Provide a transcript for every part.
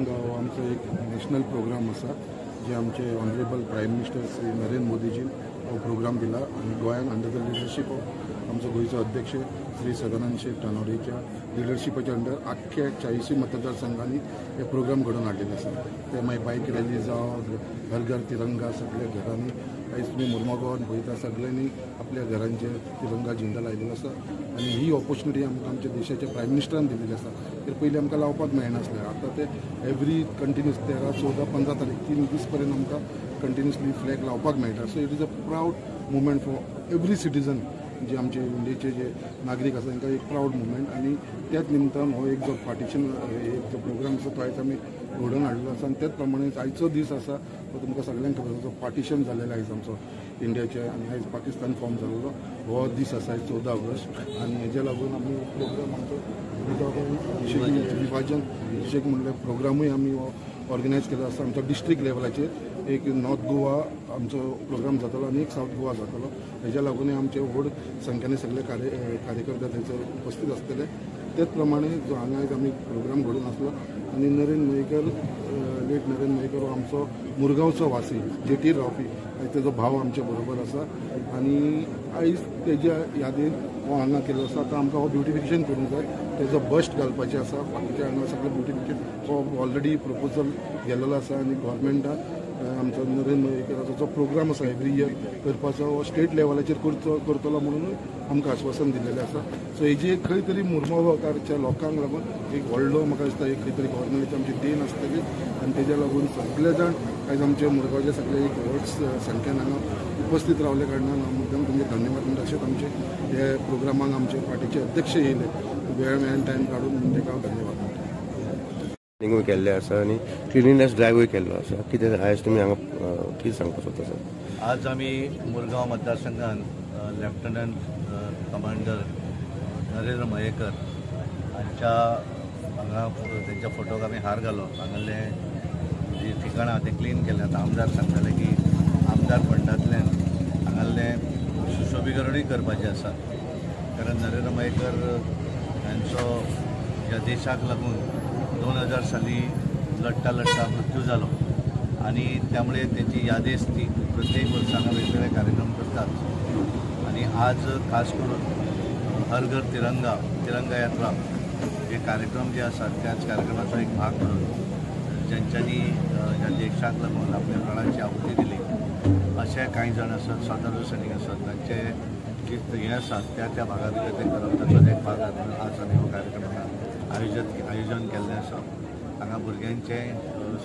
तिरंगा हो आमचो एक नॅशनल प्रोग्राम आसा जे आमचे honourable prime minister Shri Narendra मोदीजीन हो प्रोग्राम दिला आणि गोंयान अंडर द लिडरशीप ऑफ आमचो गोंयचो अध्यक्ष श्री सदानंद शेख टानोडेच्या लिडरशिपाच्या अंडर आख्ख्या 40 मतदारसंघांनी हे प्रोग्राम घडोवन हाडिल्ले आसा। ते मागीर बायक रॅली जावं, घर घर तिरंगा सगळ्या घरांनी आयज तुमी मुर्मुगांवान पळयता सगळ्यांनी आपल्या घरांचे तिरंगा झेंडा लायलेलो आसा आणि ही ऑपॉर्च्युनिटी आमकां आमच्या देशाच्या प्रायम मिनिस्टरान दिलेली आसा। तर पयलीं आमकां लावपाक मेळनासलें, आतां ते एवरी कंटिन्यूस 13, 14, 15 तारीख 3 दीस पर्यंत आमकां कंटिन्युअसली फ्लॅग लावपाक मेळटा। So it is a proud movement for every citizen जे आमचे इंडियेचे जे नागरीक आसा तांकां एक प्राऊड मुवमेंट आणि त्याच निमतान हो एक जो पार्टिशन एक जो प्रोग्राम आसा तो आयज आमी घडोवन हाडलेलो आसा आणि त्याच प्रमाणे आयचो दीस आसा तो तुमकां सगळ्यांक खबर आसा पार्टिशन जाल्लेलो आयज आमचो इंडियाचे आणि आयज पाकिस्तान फॉर्म जाल्लो हो दीस आसा 14 ऑगस्ट आणि हेजे लागून आमी प्रोग्राम आमचो विभाजन विशेष म्हणल्यार प्रोग्रामूय आमी हो ऑर्गनायज केलो आसा। आमच्या डिस्ट्रिक्ट लेवलाचेर एक नॉर्थ गोवा आमचो प्रोग्राम जातलो आणि एक साऊथ गोवा जातलो। हेज्या लागून आमचे व्हड संख्येने सगळे कार्यकर्ते थंयसर उपस्थित आसतले। त्याच प्रमाणे जो हांगा आयज आमी प्रोग्राम घडोवन आसलो आणि नरेंद्र मयेकर लेट नरेंद्र मयेकर हो आमचो मुरगांवचो वासी जेटीर रावपी आयज तेजो भाव आमचे बरोबर आसा आणि आयज तेज्या यादीन हो हांगा केलो आसा। आतां आमकां हो ब्युटिफिकेशन करूंक जाय, तेजो बस्ट घालपाचें आसा, बाकीचे हांगा सगळें ब्युटिफिकेशन हो ऑलरेडी प्रपोजल गेल्लो आसा आणि गव्हर्मेंटान आमचो नरेंद्र मयेकराचो जो प्रोग्राम आसा एवरी इयर करपाचो हो स्टेट लेवलाचेर करतलो म्हणून आमकां आश्वासन दिलेलें आसा। सो हेजी एक खंय तरी मुर्मुगांवकारच्या लोकांक लागून एक व्हडलो म्हाका दिसता एक खंय तरी गव्हर्मेंटाची आमची देण आसतली आणि तेज्या लागून सगळे जाण आयज आमचे मुरगांवचे सगळे एक व्हड संख्येन हांगा उपस्थित रावले कारणान हांव मुद्दम तुमचे धन्यवाद म्हणटा। तशेंच आमचे हे प्रोग्रामाक आमचे पार्टीचे अध्यक्ष येयले, वेळ मेळून टायम काडून म्हणून ताका हांव धन्यवाद म्हणटा। केल्ले आसा आणि क्लिनिनेस ड्रायव्हूय केल्लो आसा। कितें आयज तुमी हांगा कितें सांगपाक सोदता सर? आज आमी मुरगांव मतदारसंघान लेफ्टनंट कमांडर नरेंद्र मयेकर हांच्या हांगा तेंच्या फोटोक आमी हार घालो हांगाले जी ठिकाणां ते क्लीन केले। आतां आमदार सांगताले की आमदार फंडांतल्यान हांगाले सुशोभीकरणूय करपाचें आसा, कारण नरेंद्र मयेकर हांचो ह्या देशाक लागून 2000 साली लढता मृत्यू झालो आणि त्यामुळे त्याची यादेस ती प्रत्येक वर्षांना वेगवेगळे कार्यक्रम करतात आणि आज खास करून हर घर तिरंगा यात्रा हे कार्यक्रम जे असतात त्याच कार्यक्रमाचा एक भाग म्हणून ज्यांच्यानी ह्या देशाक लागून आपल्या प्राणाची आहुती दिली असे काही जण असतात, स्वातंत्र्य सैनिक असतात, त्यांचे जे हे असतात त्या भागात ते करप ताचोच एक भाग म्हणून आज आमी हो कार्यक्रमाक आयोजन केल्लें आसा। हांगा भुरग्यांचे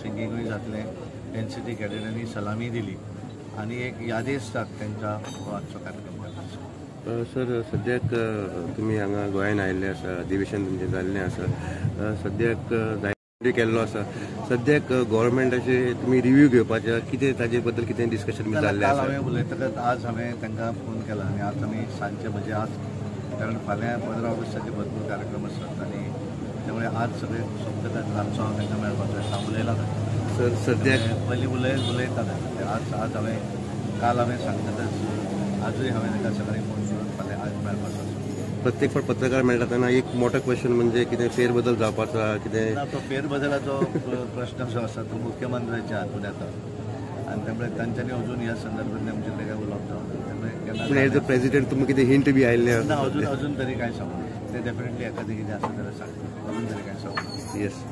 सिंगींगूय जातलें, एनसीसी कॅडेटांनी सलामी दिली आणि एक यादेस जाता तेंच्या हो आजचो कार्यक्रम जाल्लो। सर सद्याक तुमी हांगा गोंयान आयिल्ले आसा, अधिवेशन तुमचें जाल्लें आसा, सद्याक केल्लो आसा, सद्याक गव्हर्मेंटाचे तुमी रिव्यू घेवपाचे कितें ताजे बद्दल कितें डिस्कशन जाल्लें आसा? हांवें उलयतकच आज हांवें तांकां फोन केला आनी आज आमी सांजचे म्हणजे आज कारण फाल्यां 15 ऑगस्टाचे भरपूर कार्यक्रम आसात आणि त्यामुळे आज सगळे सोंपतकच रातचो हांव तांकां मेळपाक जाय हांव उलयला सर सद्याक पयलीं उलयताले आज हांवें काल हांवें सांगतकच आजूय हांवें तांकां सगळ्यांक फोन करून फाल्यां आज मेळपाक जाय। प्रत्येक फावट पत्रकार मेळटा तेन्ना एक मोठो क्वेश्चन म्हणजे कितें फेरबदल जावपाचो कितें ना, तो फेरबदलाचो प्रश्न जो आसा तो मुख्यमंत्र्याच्या हातून येता आणि त्यामुळे तांच्यांनी अजून ह्या संदर्भांत आमचे ते काय उलोवप जावना। पूण एज अ प्रेसिडेंट तुमकां कितें हिंट बी आयिल्लें ना, अजून तरी काय सांगू ते डेफिनेटली एखादी कितें आसा जाल्यार सांगता, अजून तरी काय सांगू। येस।